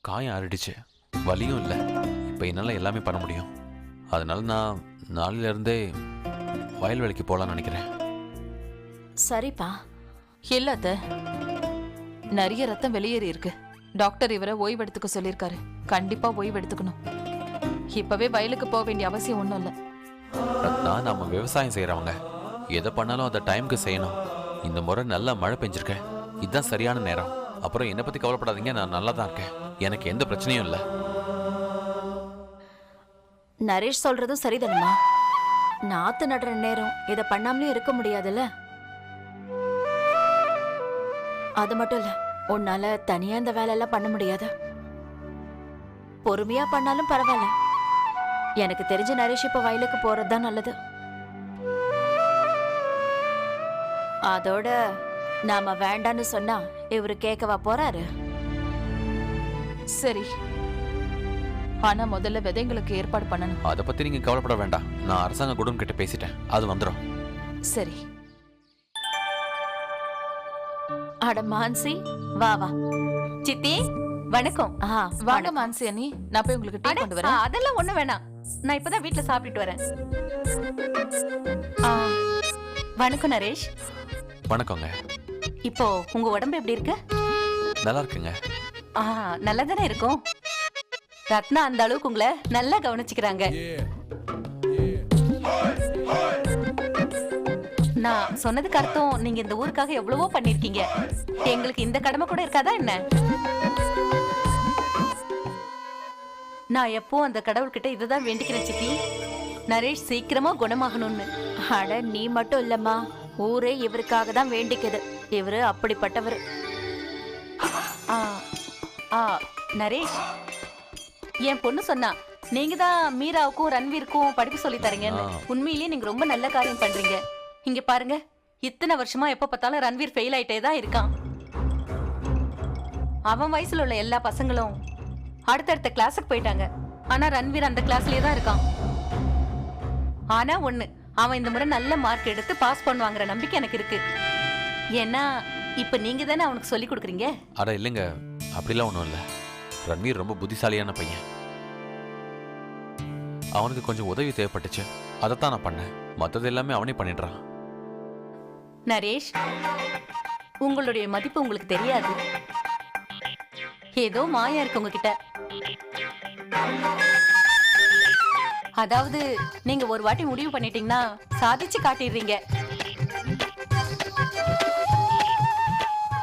காயம் ஆறிடுச்சு, வலியும் இல்லை. இப்போ என்னால் எல்லாமே பண்ண முடியும். அதனால நான் நாளையிலேருந்தே வயல் வேலைக்கு போகலான்னு நினைக்கிறேன். சரிப்பா. இல்லாத நிறைய ரத்தம் வெளியேறி இருக்கு. டாக்டர் இவரை ஓய்வெடுத்துக்க சொல்லியிருக்காரு. கண்டிப்பா ஓய்வெடுத்துக்கணும். இப்பவே வயலுக்கு போக வேண்டிய அவசியம் ஒன்றும் இல்லை. ரத்னா, நம்ம விவசாயம் செய்கிறவங்க எதை பண்ணாலும் அந்த டைமுக்கு செய்யணும். இந்த முறை நல்லா மழை பெஞ்சிருக்கேன், இதுதான் சரியான நேரம். அப்புறம் என்னை பற்றி கவலைப்படாதீங்க, நான் நல்லா தான் இருக்கேன். எனக்கு எந்த பிரச்சனையும் இல்லை. நரேஷ் சொல்றதும் சரிதானம்மா. நாத்து நடுற நேரம் இதை பண்ணாமலே இருக்க முடியாதுல்ல. அது மட்டும் இல்ல, உன்னால தனியா இந்த வேலையெல்லாம் பண்ண முடியாது. பொறுமையா பண்ணாலும் பரவாயில்ல. எனக்கு தெரிஞ்ச நரேஷ் இப்ப வயலுக்கு போறதுதான் நல்லது. அதோட நாம வேண்டான்னு சொன்னா இவரு கேட்கவா போறாரு? சரி, ஆனா முதல்ல விதைங்களுக்கு ஏற்பாடு பண்ணணும். அதை பற்றி நீங்கள் கவலைப்பட வேண்டாம். நான் அரசாங்க குடோன் கிட்ட பேசிட்டேன், அது வந்துடும். சரி. அட மான்சி, வா வா. சித்தி வணக்கம். வாங்க மான்சி அண்ணி, நான் போய் உங்களுக்கு டீ கொண்டு வரேன். அதெல்லாம் ஒண்ணு வேணாம், நான் இப்பதான் வீட்டுல சாப்பிட்டுட்டு வரேன். வணக்கம் நரேஷ். வணக்கங்க. இப்போ உங்க உடம்பு எப்படி இருக்கு? நல்லா இருக்குங்க. நல்லா தானே இருக்கும். ரத்னா அந்த அளவுக்கு உங்களை நல்லா கவனிச்சுக்கிறாங்க. நான் சொன்னதுக்கு அர்த்தம் நீங்க இந்த ஊருக்காக எவ்வளவோ பண்ணிருக்கீங்க. எங்களுக்கு இந்த கடமை கூட இருக்காதா என்ன? நான் எப்போ அந்த கடவுள்கிட்ட இதுதான் வேண்டிக்கிறேன் சித்தி, நரேஷ் சீக்கிரமா குணமாகணும்னு. அட நீ மட்டும் இல்லம்மா, ஊரே இவருக்காக தான் வேண்டிக்குது. இவரு அப்படிப்பட்டவர். நரேஷ், என் பொண்ணு சொன்னா நீங்க தான் மீராவுக்கும் ரன்வீருக்கும் படிப்பு சொல்லி தரீங்கன்னு. உண்மையிலேயே நீங்க ரொம்ப நல்ல காரியம் பண்றீங்க. இங்க பாருங்க, இத்தனை வருஷமா எப்ப பார்த்தாலும் ரன்வீர் ஃபெயில் ஆயிட்டே தான் இருக்கான். அவன் வயசுல உள்ள எல்லா பசங்களும் அடுத்தடுத்த கிளாஸுக்கு போயிட்டாங்க. ஆனா ரன்வீர் அந்த கிளாஸ்லயே தான் இருக்கான். ஆனா ஒண்ணு, அவன் இந்த முறை நல்ல மார்க் எடுத்து பாஸ் பண்ணுவாங்கிற நம்பிக்கை எனக்கு இருக்கு. ஏன்னா இப்ப நீங்க தானே அவனுக்கு சொல்லி கொடுக்குறீங்க. அட இல்லைங்க, அப்படிலாம் ஒன்றும் இல்லை. ரன்வீர் ரொம்ப புத்திசாலியான பையன். அவனுக்கு கொஞ்சம் உதவி தேவைப்பட்டுச்சு, அதைத்தான் நான் பண்ணேன். மற்றது எல்லாமே அவனே பண்ணிடுறான். நரேஷ், உங்களுடைய மதிப்பு உங்களுக்கு தெரியாது. ஏதோ மாயா இருக்கு உங்ககிட்ட. அதாவது நீங்க ஒரு வாட்டி முடிவு பண்ணிட்டீங்கன்னா சாதிச்சு காட்டிடுறீங்க.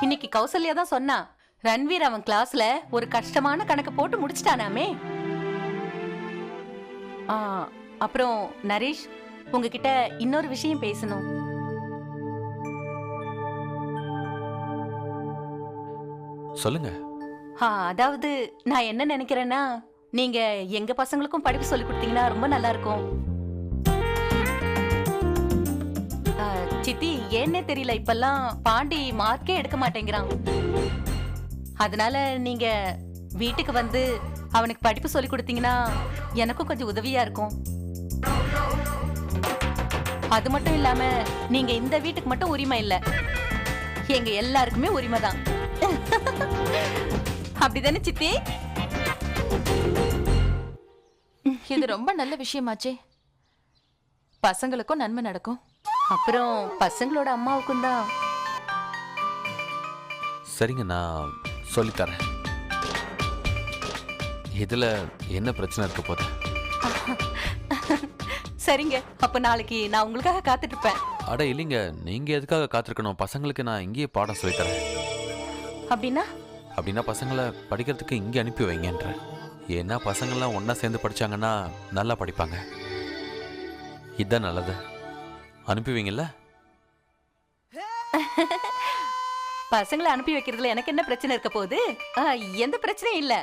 இன்னைக்கு கௌசல்யா தான் சொன்னா, ரன்வீர் அவன் கிளாஸ்ல ஒரு கஷ்டமான கணக்கு போட்டு முடிச்சிட்டானாமே. அப்புறம் நரேஷ், உங்ககிட்ட இன்னொரு விஷயம் பேசணும். சொல்லுங்க. அதாவது நான் என்ன நினைக்கிறேன்னா, நீங்க எங்க பசங்களுக்கும் படிப்பு சொல்லி கொடுத்தீங்கன்னா ரொம்ப நல்லா இருக்கும். சித்தி, ஏன்னே தெரியல, இப்பெல்லாம் பாண்டி மார்க்கே எடுக்க மாட்டேங்கிறான். அதனால நீங்க வீட்டுக்கு வந்து அவனுக்கு படிப்பு சொல்லி கொடுத்தீங்கன்னா எனக்கும் கொஞ்சம் உதவியா இருக்கும். அது மட்டும் இல்லாம நீங்க இந்த வீட்டுக்கு மட்டும் உரிமை இல்ல, எங்க எல்லாருக்குமே உரிமை தான். அப்படிதானே சித்தி? இது ரொம்ப நல்ல விஷயமாச்சே. பசங்களுக்கும் நன்மை நடக்கும். அப்புறம் பசங்களோட அம்மாவுக்கும் தான். சரிங்க, நான் சொல்லித்தரேன். இதுல என்ன பிரச்சனை இருக்க போது? சரிங்க, அப்ப நாளைக்கு நான் உங்களுக்காக காத்துட்டு இருப்பேன். அட இல்லைங்க, நீங்க எதுக்காக காத்திருக்கணும்? பசங்களுக்கு நான் இங்கேயே பாடம் சொல்லித்தரேன். அப்படின்னா பசங்களை படிக்கிறதுக்கு இங்கே அனுப்பி வைங்கன்ற. ஏன்னா பசங்கள்லாம் ஒன்றா சேர்ந்து படித்தாங்கன்னா நல்லா படிப்பாங்க. இதுதான் நல்லது. அனுப்புவீங்கல்ல? பசங்களை அனுப்பி வைக்கிறதுல எனக்கு என்ன பிரச்சனை இருக்க போகுது? எந்த பிரச்சனையும் இல்லை.